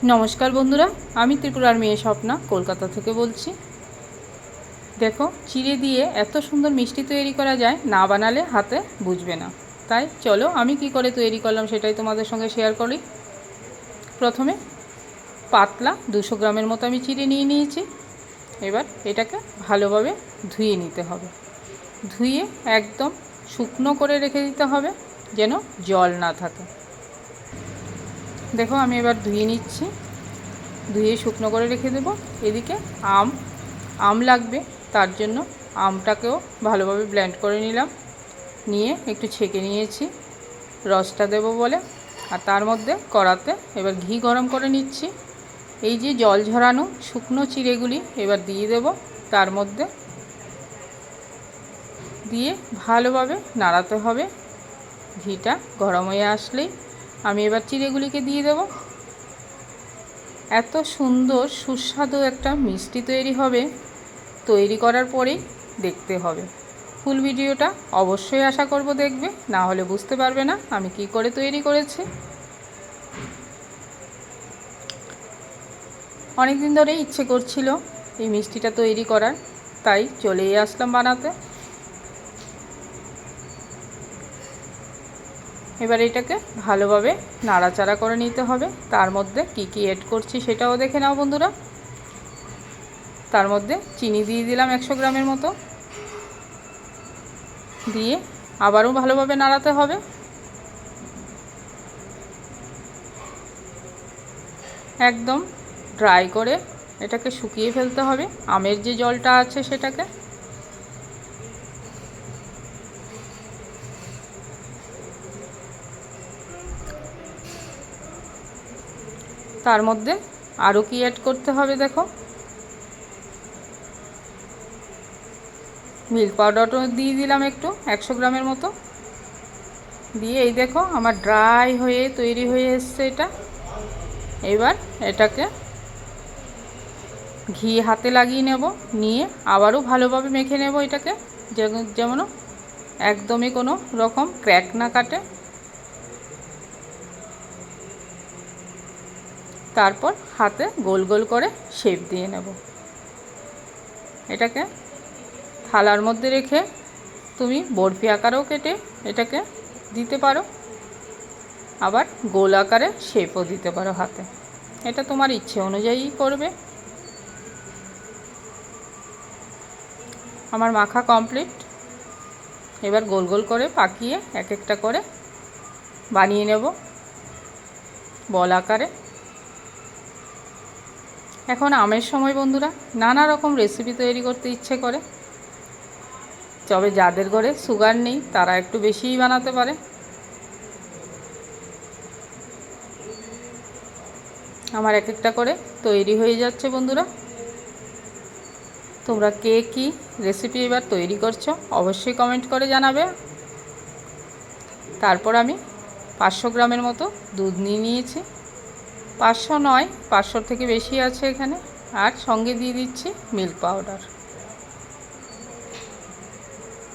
নমস্কার বন্ধুরা, আমি ত্রিপুরার মেয়ে স্বপ্না কলকাতা থেকে বলছি। দেখো, চিড়ে দিয়ে এত সুন্দর মিষ্টি তৈরি করা যায়, না বানালে হাতে বুঝবে না। তাই চলো আমি কি করে তৈরি করলাম সেটাই তোমাদের সঙ্গে শেয়ার করি। প্রথমে পাতলা 200 গ্রামের মতো আমি চিড়ে নিয়ে নিয়েছি। এবার এটাকে ভালোভাবে ধুয়ে নিতে হবে। ধুয়ে একদম শুকনো করে রেখে দিতে হবে, যেন জল না থাকে। দেখো আমি এবার ধুয়ে নিচ্ছি, ধুয়ে শুকনো করে রেখে দেবো। এদিকে আম লাগবে, তার জন্য আমটাকেও ভালোভাবে ব্লেন্ড করে নিলাম, নিয়ে একটু ছেঁকে নিয়েছি রসটা দেবো বলে। আর তার মধ্যে কড়াতে এবার ঘি গরম করে নিচ্ছি। এই যে জল ঝরানো শুকনো চিড়েগুলি এবার দিয়ে দেব, তার মধ্যে দিয়ে ভালোভাবে নাড়াতে হবে। ঘিটা গরম হয়ে আসলেই আমি এবার চিড়েগুলিকে দিয়ে দেব। এত সুন্দর সুস্বাদু একটা মিষ্টি তৈরি হবে, তৈরি করার পরেই দেখতে হবে। ফুল ভিডিওটা অবশ্যই আশা করব দেখবে, না হলে বুঝতে পারবে না আমি কি করে তৈরি করেছি। অনেক দিন ধরে ইচ্ছে করছিল এই মিষ্টিটা তৈরি করার, তাই চলেই আসলাম বানাতে। এবার এটাকে ভালোভাবে নাড়াচাড়া করে নিতে হবে। তার মধ্যে কি কি অ্যাড করছি সেটাও দেখে নাও বন্ধুরা। তার মধ্যে চিনি দিয়ে দিলাম 100 গ্রামের মতো, দিয়ে আবারও ভালোভাবে নাড়াতে হবে। একদম ড্রাই করে এটাকে শুকিয়ে ফেলতে হবে, আমের যে জলটা আছে সেটাকে। তার মধ্যে আরও কি অ্যাড করতে হবে দেখো, মিল্ক পাউডারও দিয়ে দিলাম একটু 100 গ্রামের মতো, দিয়ে এই দেখো আমার ড্রাই হয়ে তৈরি হয়ে এসছে এটা। এবার এটাকে ঘি হাতে লাগিয়ে নেব, নিয়ে আবারও ভালোভাবে মেখে নেব এটাকে, যেমন একদমই কোনো রকম ক্র্যাক না কাটে। তারপর হাতে গোল গোল করে শেপ দিয়ে নেব। এটাকে থালার মধ্যে রেখে তুমি বরফি আকারেও কেটে এটাকে দিতে পারো, আবার গোল আকারে শেপও দিতে পারো হাতে। এটা তোমার ইচ্ছে অনুযায়ী করবে। আমার মাখা কমপ্লিট। এবার গোল গোল করে পাকিয়ে এক একটা করে বানিয়ে নেব বল আকারে। এখন আমের সময় বন্ধুরা, নানা রকম রেসিপি তৈরি করতে ইচ্ছে করে, তবে যাদের ঘরে সুগার নেই তারা একটু বেশিই বানাতে পারে। আমার এক একটা করে তৈরি হয়ে যাচ্ছে বন্ধুরা। তোমরা কে কী রেসিপি এবার তৈরি করছো অবশ্যই কমেন্ট করে জানাবে। তারপর আমি 500 গ্রামের মতো দুধ নিয়ে নিয়েছি, 500 নয় 500 থেকে বেশি আছে এখানে। আর সঙ্গে দিয়ে দিচ্ছি মিল্ক পাউডার।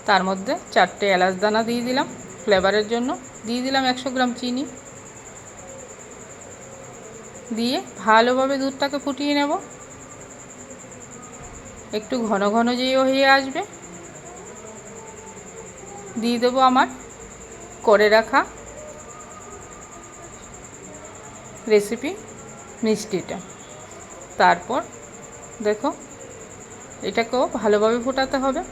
তার মধ্যে 4টে এলাচ দানা দিয়ে দিলাম ফ্লেভারের জন্য, দিয়ে দিলাম 100 গ্রাম চিনি, দিয়ে ভালোভাবে দুধটাকে ফুটিয়ে নেব। একটু ঘন ঘন যেই হয়ে আসবে, দিয়ে দেবো আমার করে রাখা রেসিপি মিষ্টিটা। তারপর দেখো এটাকেও ভালোভাবে ফোটাতে হবে।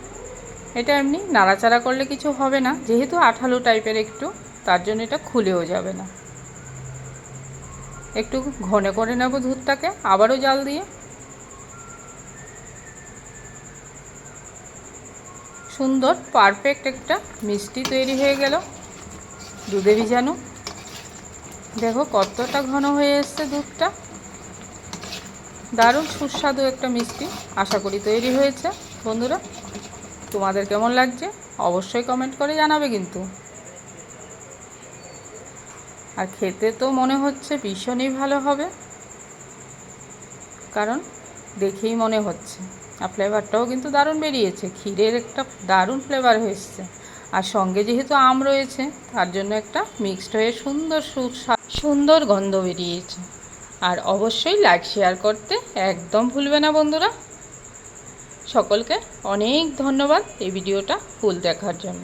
এটা এমনি নাড়াচাড়া করলে কিছু হবে না, যেহেতু আঠালো টাইপের একটু, তার জন্য এটা খুলেও যাবে না। একটু ঘন করে নেব দুধটাকে, আবারও জাল দিয়ে। সুন্দর পারফেক্ট একটা মিষ্টি তৈরি হয়ে গেল দুধে ভিজানো। দেখো কতটা ঘন হয়ে এসছে দুধটা, দারুণ সুস্বাদু একটা মিষ্টি আশা করি তৈরি হয়েছে। বন্ধুরা তোমাদের কেমন লাগছে অবশ্যই কমেন্ট করে জানাবে কিন্তু। আর খেতে তো মনে হচ্ছে ভীষণই ভালো হবে, কারণ দেখেই মনে হচ্ছে। আর ফ্লেভারটাও কিন্তু দারুণ বেরিয়েছে, ক্ষীরের একটা দারুণ ফ্লেভার হয়েছে। আর সঙ্গে যেহেতু আম রয়েছে তার জন্য একটা মিক্সড হয়ে সুন্দর গন্ধ বেরিয়েছে। আর অবশ্যই লাইক শেয়ার করতে একদম ভুলবে না বন্ধুরা। সকলকে অনেক ধন্যবাদ এই ভিডিওটা ফুল দেখার জন্য।